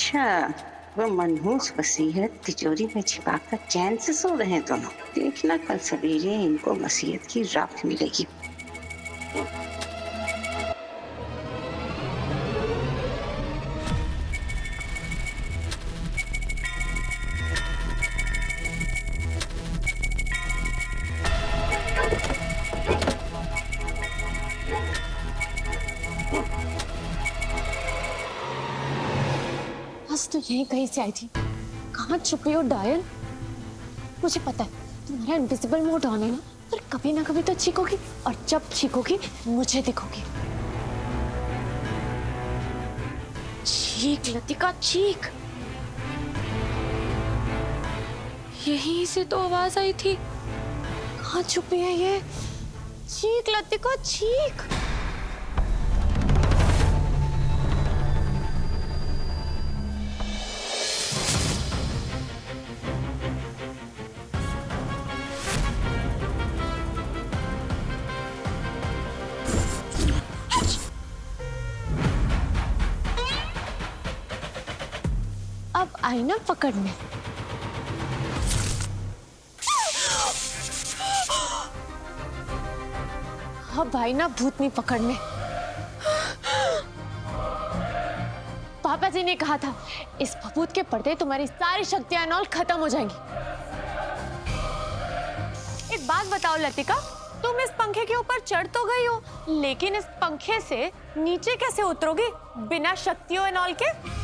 अच्छा, वो मनहूस वसीयत तिजोरी में छिपाकर चैन से सो रहे हैं दोनों। देखना कल सवेरे इनको वसीयत की राख मिलेगी। बस तो यहीं कहीं से आई थी। कहाँ छुपी हो डायल? मुझे पता है तुम्हारा इनविजिबल मोड ऑन है ना, पर कभी ना कभी तो चीखोगी, और जब चीखोगी मुझे दिखोगी। चीख लतिका चीख। यहीं से तो आवाज आई थी। कहाँ छुपी है ये? चीख लतिका चीख। अब आई ना पकड़ने। अब आई ना भूतनी पकड़ने। पापा जी ने कहा था इस भभूत के पड़ते तुम्हारी सारी शक्तियां और खत्म हो जाएंगी। एक बात बताओ लतिका, तुम इस पंखे के ऊपर चढ़ तो गई हो, लेकिन इस पंखे से नीचे कैसे उतरोगी बिना शक्तियों एंड ऑल के?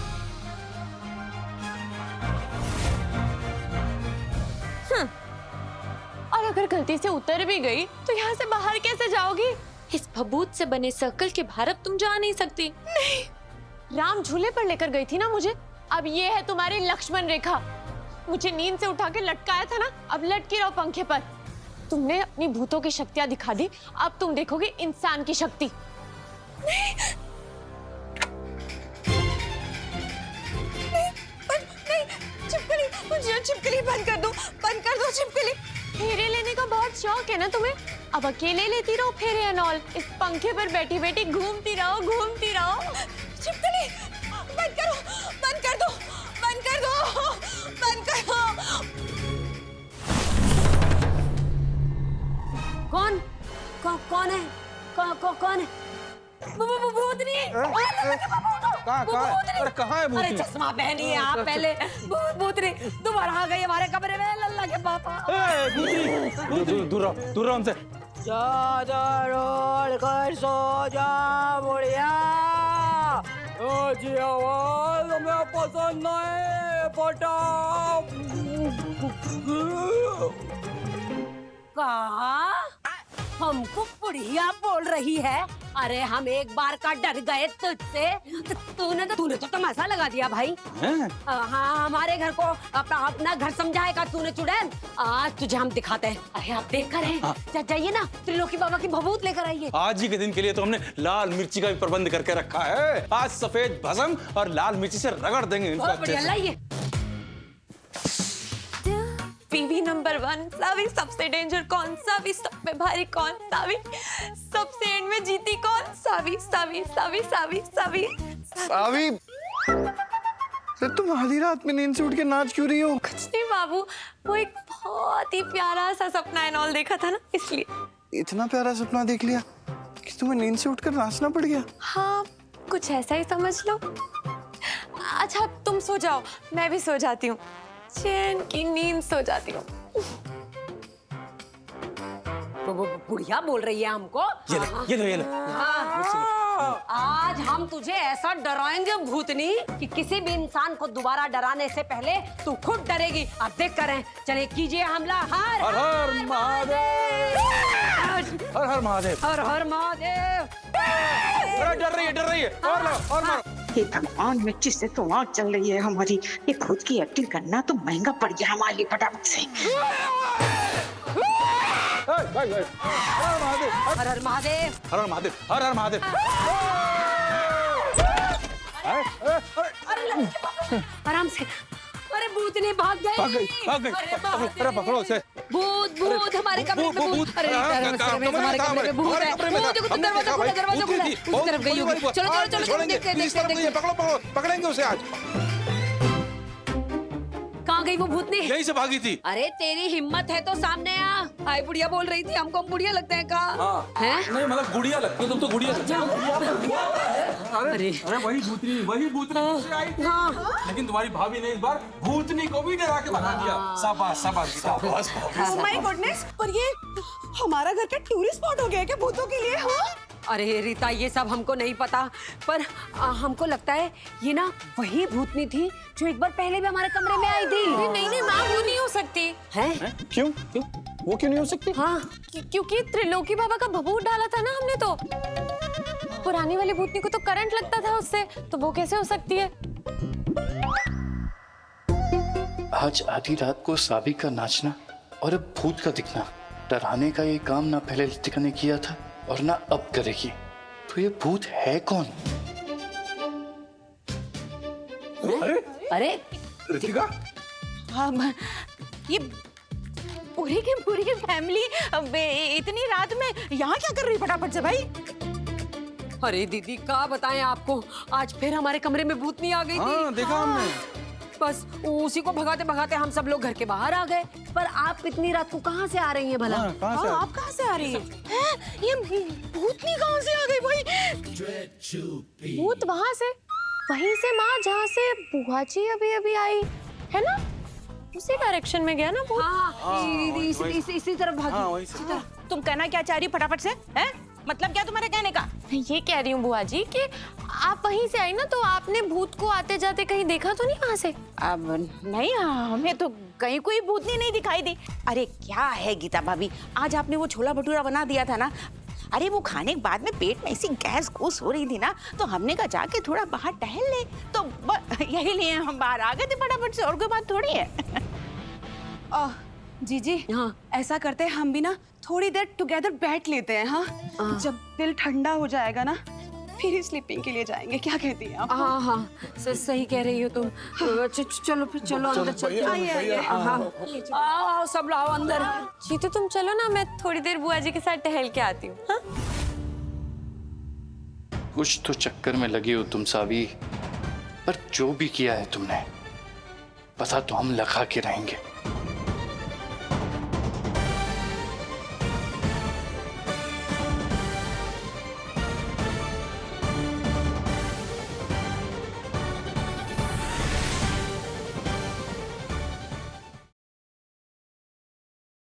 और अगर गलती से उतर भी गई तो यहाँ से बाहर कैसे जाओगी? इस भभूत से बने सर्कल के बाहर अब तुम जा नहीं सकती। नहीं, राम झूले पर लेकर गई थी ना मुझे, अब ये है तुम्हारी लक्ष्मण रेखा। मुझे नींद से उठा के लटकाया था ना, अब लटकी रहो पंखे पर। तुमने अपनी भूतों की शक्तियां दिखा दी, अब तुम देखोगी इंसान की शक्ति। नहीं, छिपकली, मुझे छिपकली बंद कर दो छिपकली। फेरे लेने का बहुत शौक है ना तुम्हें, अब अकेले लेती रहो फेरे एंड ऑल। इस पंखे पर बैठी बैठी घूमती रहो। छिपकली बंद करो, बंद कर दो। कौन है? कौन है? भूतनी। कहाँ है भूतनी? अरे चश्मा पहनी है आप पहले। भूतनी दोबारा आ गई हमारे कमरे में, लल्ला के पापा। दूर रहो हमसे। चादर ओढ़ कर सो जा बुढ़िया। जी आवाज हमें पसंद नहीं बेटा। कहा हमको बुढ़िया बोल रही है? अरे हम एक बार का डर गए तुझसे, तूने तो तमाशा लगा दिया भाई। हाँ, हमारे घर को अपना घर समझाएगा तूने चुड़ैल। आज तुझे हम दिखाते हैं। अरे आप देख कर हैं, जाइए ना त्रिलोकी बाबा की भभूत लेकर आइए। आज ही के दिन के लिए तो हमने लाल मिर्ची का भी प्रबंध करके रखा है। आज सफेद भस्म और लाल मिर्ची से रगड़ देंगे इनको अच्छे से। लाइए। पीवी नंबर 1 सावी, सबसे डेंजर कौन? सावी। सब पे भारी कौन? सावी। सबसे एंड में जीती कौन? सावी। सर तुम आधी रात में नींद से उठ के नाच क्यों रही हो? कुछ नहीं बाबू, वो एक बहुत ही प्यारा सा सपना एंड ऑल देखा था ना, इसलिए। इतना प्यारा सपना देख लिया कि तुम्हें नींद से उठकर नाचना पड़ गया? हाँ, कुछ ऐसा ही समझ लो। अच्छा तुम सो जाओ, मैं भी सो जाती हूँ, चैन की नींद सो जाती हूँ। बुढ़िया बोल रही है हमको। ये ले। आज हम तुझे ऐसा डराएंगे भूतनी कि किसी भी इंसान को दोबारा डराने से पहले तू खुद डरेगी। अब देख कर चले, कीजिए हमला। हर हर महादेव। हर हर महादेव। अरे डर रही है। और मारो। हे भगवान, मिट्टी से तो आग चल रही है हमारी। ये खुद की एक्टिंग करना तो महंगा पड़ गया हमारे लिए। फटाफट से। हर हर महादेव। आराम से। अरे भूतनी भाग गई। अरे पकड़ो उसे। भूत हमारे कमरे में भूत। अरे हमारे कमरे में भूत है। देखो दरवाजा खुला। उस तरफ गई होगी। चलो देखते हैं। पकड़ेंगे उसे आज। गई वो भूतनी? यहीं से भागी थी। अरे तेरी हिम्मत है तो सामने आ। हाय बुढ़िया बोल रही थी, हमको हम बुढ़िया लगते हैं का? हैं? नहीं मतलब गुड़िया लगती है, तुम तो गुड़िया लगती हो। अरे अरे वही भूतनी से आई थी। लेकिन तुम्हारी भाभी ने इस बार भूतनी को भी डरा के भगा दिया। शाबाश शाबाश शाबाश। ओह माय गॉडनेस, पर ये हमारा घर का टूरिस्ट स्पॉट हो गया है क्या भूतों के लिए? हाँ अरे रीता, ये सब हमको नहीं पता, पर हमको लगता है ये ना वही भूतनी थी जो एक बार पहले भी हमारे कमरे में आई थी। नहीं नहीं माँ, वो नहीं हो सकती है? क्यों क्यों वो क्यों नहीं हो सकती? हाँ क्योंकि त्रिलोकी बाबा का भभूत डाला था ना हमने तो। पुरानी वाली भूतनी को तो करंट लगता था उससे, तो वो कैसे हो सकती है? आज आधी रात को साबिक का नाचना और अब भूत का दिखना, डराने का ये काम ना पहले ऋतिका ने किया था और ना अब करेगी। तो ये भूत है कौन? अरे ऋतिका, ये पूरी की पूरी फैमिली इतनी रात में यहाँ क्या कर रही फटाफट से भाई? अरे दीदी क्या बताएं आपको, आज फिर हमारे कमरे में भूतनी आ गई थी। देखा हमने। बस उसी को भगाते भगाते हम सब लोग घर के बाहर आ गए। पर आप इतनी रात को कहाँ से आ रही हैं भला? कहाँ से? आप कहाँ से आ रही हैं? ये भूतनी कहाँ से आ गई भाई? भूत वहां से, वहीं से माँ जहाँ से बुआ जी अभी अभी आई है ना, उसी डायरेक्शन में गया ना भूत। हाँ इसी तरफ भागी। वहीं से। तुम कहना क्या चाह रही फटाफट से? हैं? मतलब क्या तुम्हारे कहने का? मैं ये कह रही हूँ बुआ जी कि आप वहीं से आई ना, तो आपने भूत को आते जाते कहीं देखा तो नहीं वहां से? अब नहीं, हमें तो कहीं कोई भूतनी नहीं दिखाई दी। अरे क्या है गीता भाभी, आज आपने वो छोला भटूरा बना दिया था ना, अरे वो खाने के बाद में पेट में ऐसी गैस घूस हो रही थी ना, तो हमने कहा जाके थोड़ा बाहर टहल ले, तो यही लिए हम बाहर आ गए थे फटाफट से, और कोई बात थोड़ी है। जीजी हाँ। ऐसा करते हैं, हम भी ना थोड़ी देर टुगेदर बैठ लेते हैं। हाँ जब दिल ठंडा हो जाएगा ना, फिर ही स्लीपिंग के लिए जाएंगे। क्या कहती हैं आप? हाँ सही कह रही हो तुम। चलो फिर चलो अंदर चलते हैं। आइए। आओ सब आओ अंदर। जी तो तुम चलो ना, मैं थोड़ी देर बुआ जी के साथ टहल के आती हूँ। हाँ? कुछ तो चक्कर में लगी हो तुम सावी, पर जो भी किया है तुमने, पता तो हम लगा के रहेंगे।